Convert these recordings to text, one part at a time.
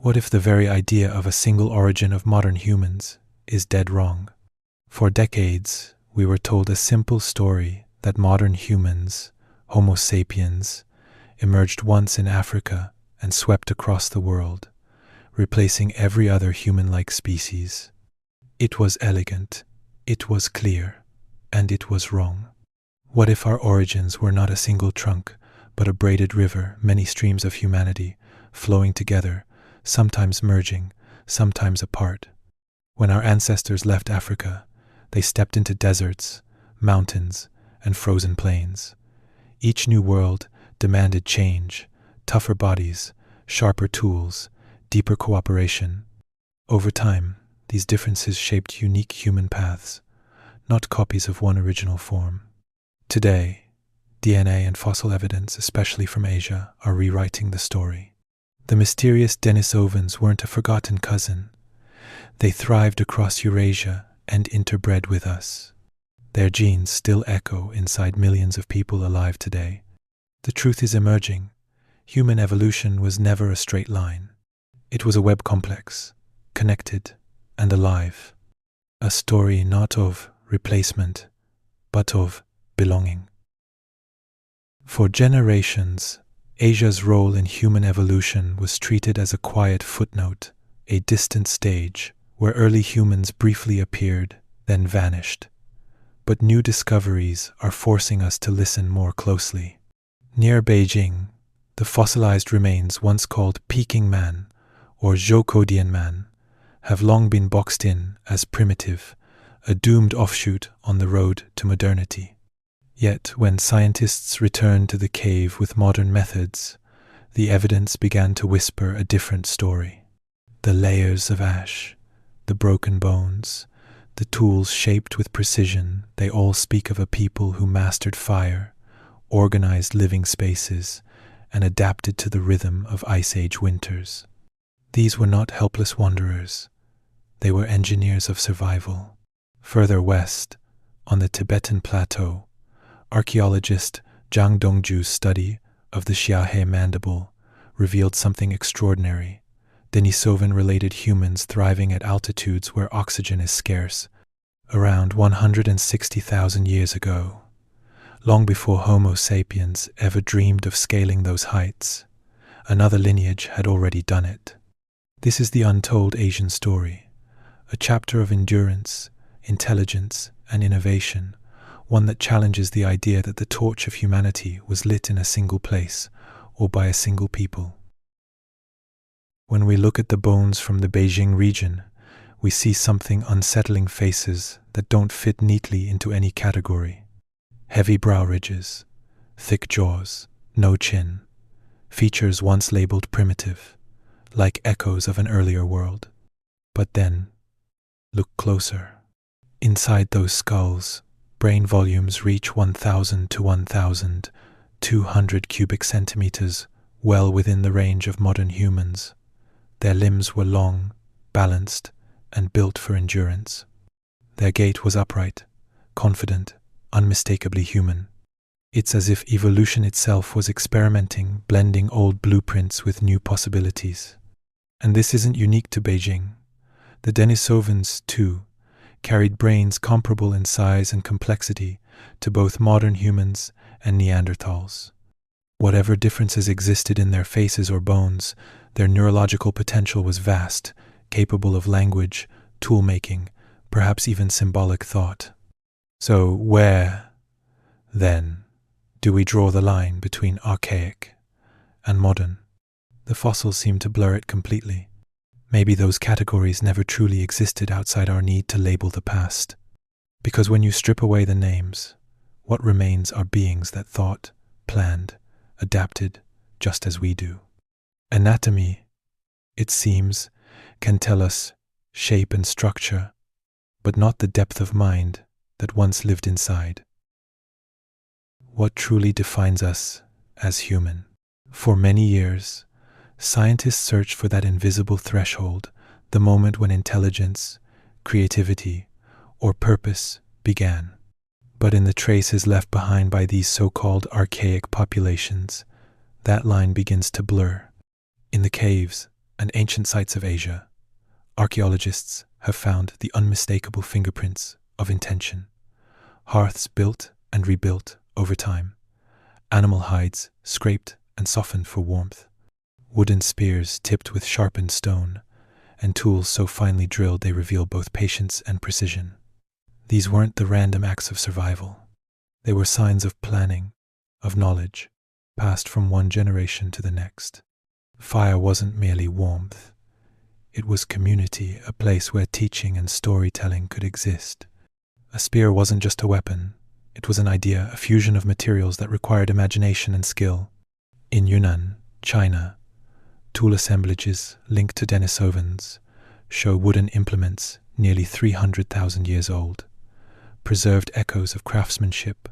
What if the very idea of a single origin of modern humans is dead wrong? For decades, we were told a simple story that modern humans, Homo sapiens, emerged once in Africa and swept across the world, replacing every other human-like species. It was elegant, it was clear, and it was wrong. What if our origins were not a single trunk, but a braided river, many streams of humanity, flowing together, sometimes merging, sometimes apart? When our ancestors left Africa, they stepped into deserts, mountains, and frozen plains. Each new world demanded change, tougher bodies, sharper tools, deeper cooperation. Over time, these differences shaped unique human paths, not copies of one original form. Today, DNA and fossil evidence, especially from Asia, are rewriting the story. The mysterious Denisovans weren't a forgotten cousin. They thrived across Eurasia and interbred with us. Their genes still echo inside millions of people alive today. The truth is emerging. Human evolution was never a straight line. It was a web complex, connected and alive. A story not of replacement, but of belonging. For generations, Asia's role in human evolution was treated as a quiet footnote, a distant stage where early humans briefly appeared, then vanished. But new discoveries are forcing us to listen more closely. Near Beijing, the fossilized remains once called Peking man or Zhoukoudian man have long been boxed in as primitive, a doomed offshoot on the road to modernity. Yet when scientists returned to the cave with modern methods, the evidence began to whisper a different story. The layers of ash, the broken bones, the tools shaped with precision, they all speak of a people who mastered fire, organized living spaces, and adapted to the rhythm of Ice Age winters. These were not helpless wanderers. They were engineers of survival. Further west, on the Tibetan plateau, archaeologist Zhang Dongju's study of the Xiahe mandible revealed something extraordinary. Denisovan-related humans thriving at altitudes where oxygen is scarce, around 160,000 years ago, long before Homo sapiens ever dreamed of scaling those heights. Another lineage had already done it. This is the untold Asian story, a chapter of endurance, intelligence, and innovation, one that challenges the idea that the torch of humanity was lit in a single place or by a single people. When we look at the bones from the Beijing region, we see something unsettling: faces that don't fit neatly into any category. Heavy brow ridges, thick jaws, no chin, features once labeled primitive, like echoes of an earlier world. But then, look closer. Inside those skulls, brain volumes reach 1,000 to 1,200 cubic centimeters, well within the range of modern humans. Their limbs were long, balanced, and built for endurance. Their gait was upright, confident, unmistakably human. It's as if evolution itself was experimenting, blending old blueprints with new possibilities. And this isn't unique to Beijing. The Denisovans, too, carried brains comparable in size and complexity to both modern humans and Neanderthals. Whatever differences existed in their faces or bones, their neurological potential was vast, capable of language, tool-making, perhaps even symbolic thought. So where, then, do we draw the line between archaic and modern? The fossils seem to blur it completely. Maybe those categories never truly existed outside our need to label the past. Because when you strip away the names, what remains are beings that thought, planned, adapted, just as we do. Anatomy, it seems, can tell us shape and structure, but not the depth of mind that once lived inside. What truly defines us as human? For many years, scientists searched for that invisible threshold, the moment when intelligence, creativity, or purpose began. But in the traces left behind by these so-called archaic populations, that line begins to blur. In the caves, and ancient sites of Asia, archaeologists have found the unmistakable fingerprints of intention. Hearths built and rebuilt over time, animal hides scraped and softened for warmth, wooden spears tipped with sharpened stone, and tools so finely drilled they reveal both patience and precision. These weren't the random acts of survival. They were signs of planning, of knowledge, passed from one generation to the next. Fire wasn't merely warmth. It was community, a place where teaching and storytelling could exist. A spear wasn't just a weapon. It was an idea, a fusion of materials that required imagination and skill. In Yunnan, China, tool assemblages linked to Denisovans show wooden implements nearly 300,000 years old, preserved echoes of craftsmanship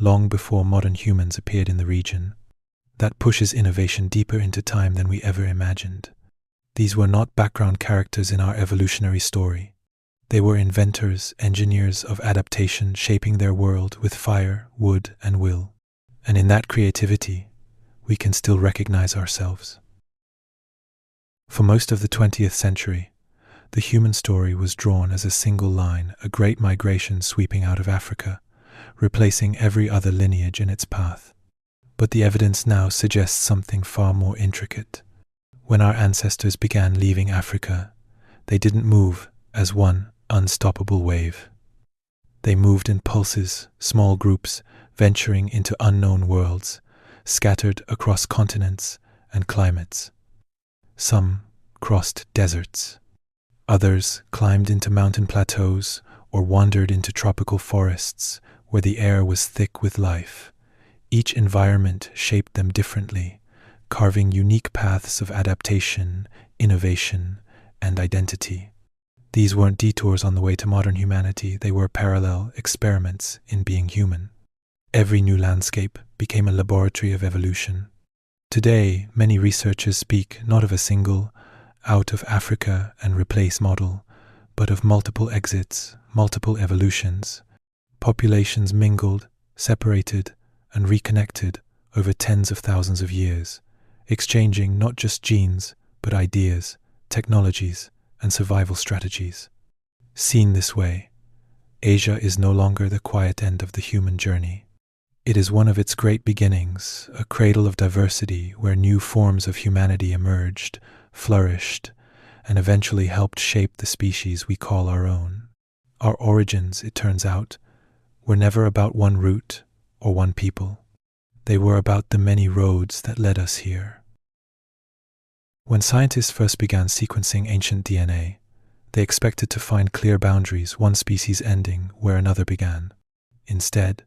long before modern humans appeared in the region. That pushes innovation deeper into time than we ever imagined. These were not background characters in our evolutionary story. They were inventors, engineers of adaptation, shaping their world with fire, wood, and will. And in that creativity, we can still recognize ourselves. For most of the 20th century, the human story was drawn as a single line, a great migration sweeping out of Africa, replacing every other lineage in its path. But the evidence now suggests something far more intricate. When our ancestors began leaving Africa, they didn't move as one unstoppable wave. They moved in pulses, small groups, venturing into unknown worlds, scattered across continents and climates. Some crossed deserts. Others climbed into mountain plateaus or wandered into tropical forests where the air was thick with life. Each environment shaped them differently, carving unique paths of adaptation, innovation, and identity. These weren't detours on the way to modern humanity, they were parallel experiments in being human. Every new landscape became a laboratory of evolution. Today, many researchers speak not of a single out of Africa and replace model, but of multiple exits, multiple evolutions. Populations mingled, separated, and reconnected over tens of thousands of years, exchanging not just genes, but ideas, technologies, and survival strategies. Seen this way, Asia is no longer the quiet end of the human journey. It is one of its great beginnings, a cradle of diversity where new forms of humanity emerged, flourished, and eventually helped shape the species we call our own. Our origins, it turns out, were never about one route or one people. They were about the many roads that led us here. When scientists first began sequencing ancient DNA, they expected to find clear boundaries, one species ending where another began. Instead,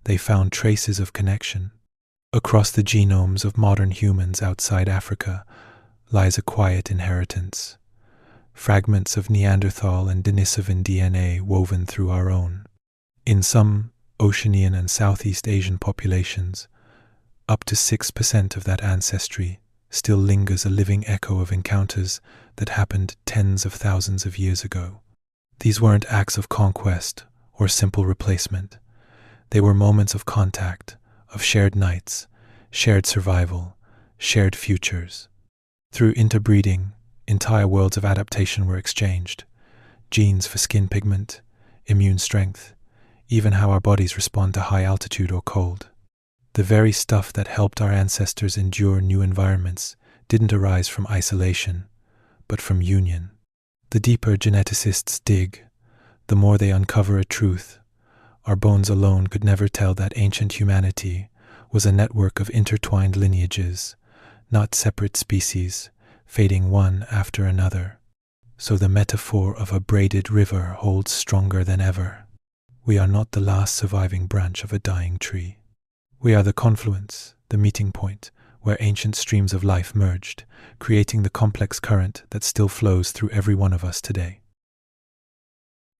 they found traces of connection. Across the genomes of modern humans outside Africa lies a quiet inheritance, fragments of Neanderthal and Denisovan DNA woven through our own. In some Oceanian and Southeast Asian populations, up to 6% of that ancestry still lingers a living echo of encounters that happened tens of thousands of years ago. These weren't acts of conquest or simple replacement. They were moments of contact, of shared nights, shared survival, shared futures. Through interbreeding, entire worlds of adaptation were exchanged. Genes for skin pigment, immune strength, even how our bodies respond to high altitude or cold. The very stuff that helped our ancestors endure new environments didn't arise from isolation, but from union. The deeper geneticists dig, the more they uncover a truth. Our bones alone could never tell that ancient humanity was a network of intertwined lineages, not separate species, fading one after another. So the metaphor of a braided river holds stronger than ever. We are not the last surviving branch of a dying tree. We are the confluence, the meeting point, where ancient streams of life merged, creating the complex current that still flows through every one of us today.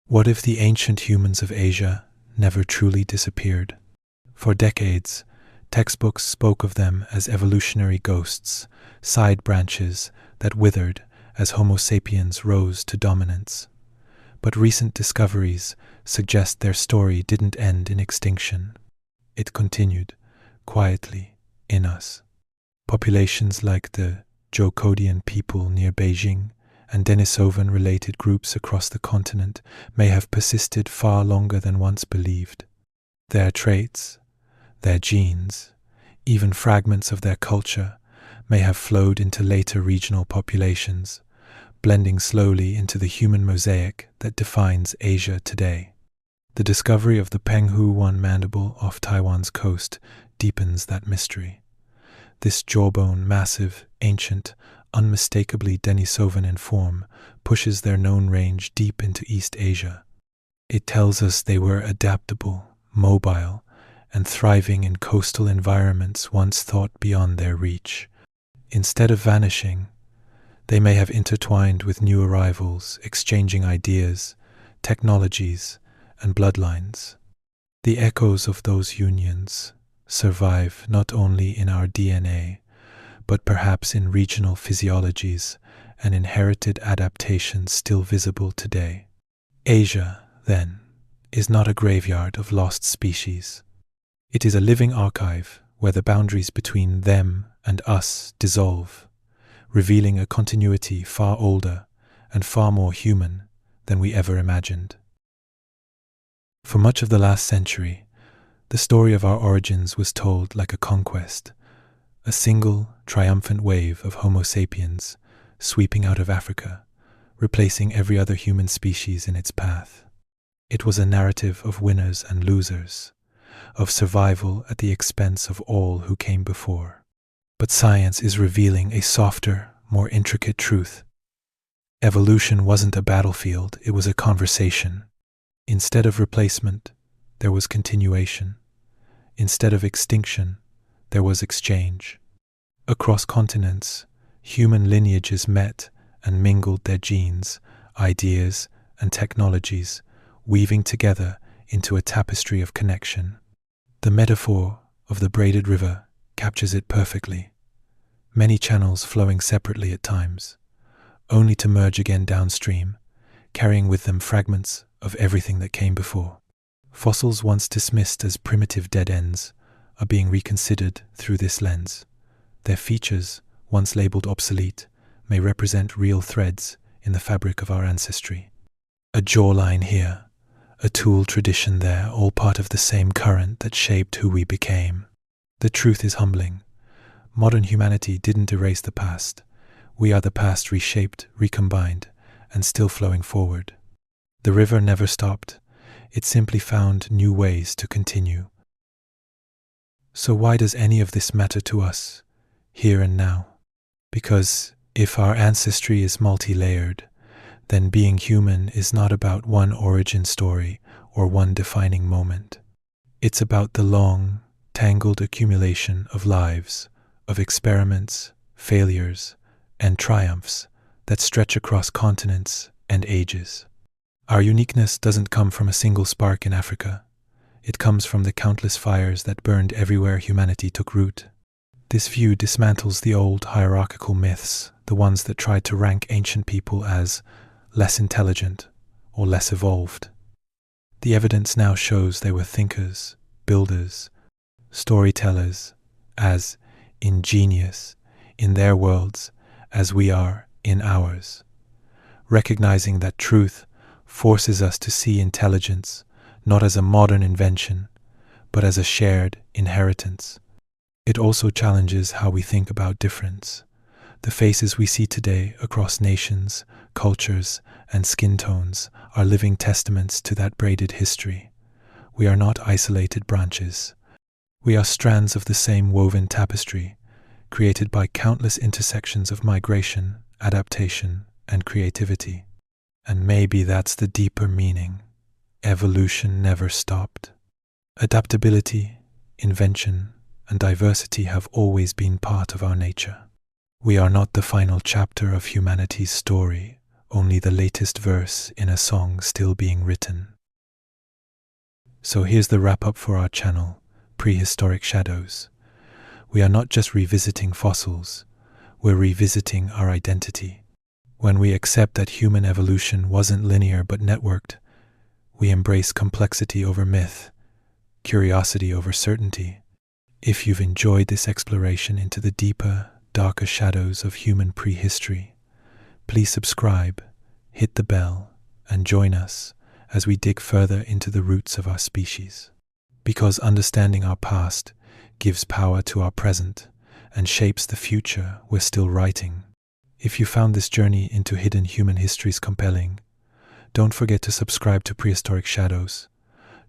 What if the ancient humans of Asia never truly disappeared? For decades, textbooks spoke of them as evolutionary ghosts, side branches that withered as Homo sapiens rose to dominance. But recent discoveries suggest their story didn't end in extinction. It continued, quietly, in us. Populations like the Jokodian people near Beijing, and Denisovan-related groups across the continent may have persisted far longer than once believed. Their traits, their genes, even fragments of their culture may have flowed into later regional populations, blending slowly into the human mosaic that defines Asia today. The discovery of the Penghu-1 mandible off Taiwan's coast deepens that mystery. This jawbone, massive, ancient, unmistakably Denisovan in form, pushes their known range deep into East Asia. It tells us they were adaptable, mobile, and thriving in coastal environments once thought beyond their reach. Instead of vanishing, they may have intertwined with new arrivals, exchanging ideas, technologies, and bloodlines. The echoes of those unions survive not only in our DNA, but perhaps in regional physiologies and inherited adaptations still visible today. Asia, then, is not a graveyard of lost species. It is a living archive where the boundaries between them and us dissolve, revealing a continuity far older and far more human than we ever imagined. For much of the last century, the story of our origins was told like a conquest, a single, triumphant wave of Homo sapiens sweeping out of Africa, replacing every other human species in its path. It was a narrative of winners and losers, of survival at the expense of all who came before. But science is revealing a softer, more intricate truth. Evolution wasn't a battlefield, it was a conversation. Instead of replacement, there was continuation. Instead of extinction, there was exchange. Across continents, human lineages met and mingled their genes, ideas, and technologies, weaving together into a tapestry of connection. The metaphor of the braided river captures it perfectly. Many channels flowing separately at times, only to merge again downstream, carrying with them fragments of everything that came before. Fossils once dismissed as primitive dead ends are being reconsidered through this lens. Their features, once labeled obsolete, may represent real threads in the fabric of our ancestry. A jawline here, a tool tradition there, all part of the same current that shaped who we became. The truth is humbling. Modern humanity didn't erase the past. We are the past reshaped, recombined, and still flowing forward. The river never stopped. It simply found new ways to continue. So why does any of this matter to us, here and now? Because if our ancestry is multi-layered, then being human is not about one origin story or one defining moment. It's about the long, tangled accumulation of lives, of experiments, failures, and triumphs that stretch across continents and ages. Our uniqueness doesn't come from a single spark in Africa. It comes from the countless fires that burned everywhere humanity took root. This view dismantles the old hierarchical myths, the ones that tried to rank ancient people as less intelligent or less evolved. The evidence now shows they were thinkers, builders, storytellers, as ingenious in their worlds as we are in ours. Recognizing that truth forces us to see intelligence not as a modern invention, but as a shared inheritance. It also challenges how we think about difference. The faces we see today across nations, cultures, and skin tones are living testaments to that braided history. We are not isolated branches. We are strands of the same woven tapestry, created by countless intersections of migration, adaptation, and creativity. And maybe that's the deeper meaning. Evolution never stopped. Adaptability, invention, and diversity have always been part of our nature. We are not the final chapter of humanity's story, only the latest verse in a song still being written. So here's the wrap-up for our channel, Prehistoric Shadows. We are not just revisiting fossils, we're revisiting our identity. When we accept that human evolution wasn't linear but networked, we embrace complexity over myth, curiosity over certainty. If you've enjoyed this exploration into the deeper, darker shadows of human prehistory. Please subscribe, hit the bell, and join us as we dig further into the roots of our species. Because understanding our past gives power to our present and shapes the future we're still writing. If you found this journey into hidden human histories compelling, don't forget to subscribe to Prehistoric Shadows,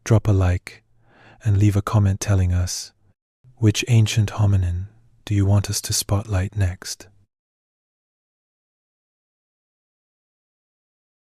drop a like, and leave a comment telling us, which ancient hominin do you want us to spotlight next?